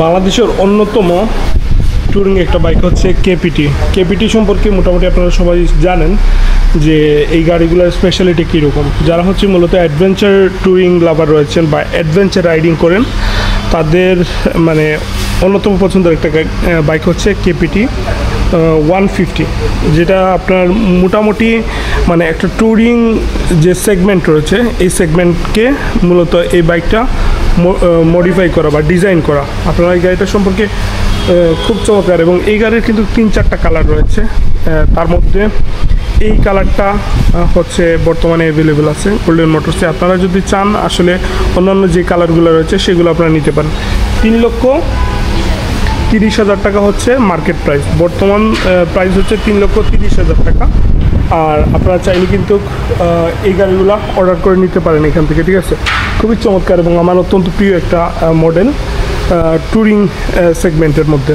বাংলাদেশের অন্যতম টুরিং একটা বাইক হচ্ছে কেপিটি। কেপিটি সম্পর্কে মোটামুটি আপনারা সবাই জানেন যে এই গাড়িগুলোর স্পেশালিটি কীরকম। যারা হচ্ছে মূলত অ্যাডভেঞ্চার টুরিং লাভার রয়েছেন বা অ্যাডভেঞ্চার রাইডিং করেন, তাদের মানে অন্যতম পছন্দের একটা বাইক হচ্ছে কেপিটি 150, যেটা আপনার মোটামুটি মানে একটা ট্যুরিং যে সেগমেন্ট রয়েছে এই সেগমেন্টকে মূলত এই বাইকটা মডিফাই করা বা ডিজাইন করা। আপনারা এই গাড়িটা সম্পর্কে খুব চমৎকার, এবং এই গাড়ির কিন্তু 3-4টা কালার রয়েছে। তার মধ্যে এই কালারটা হচ্ছে বর্তমানে অ্যাভেলেবেল আছে গোল্ডেন মোটরসে। আপনারা যদি চান আসলে অন্যান্য যে কালারগুলো রয়েছে সেগুলো আপনারা নিতে পারেন। 3,30,000 টাকা হচ্ছে মার্কেট প্রাইস, বর্তমান প্রাইস হচ্ছে 3,30,000 টাকা। আর আপনারা চাইলে কিন্তু এই গাড়িগুলো অর্ডার করে নিতে পারেন এখান থেকে, ঠিক আছে। খুবই চমৎকার এবং আমার অত্যন্ত প্রিয় একটা মডেল ট্যুরিং সেগমেন্টের মধ্যে।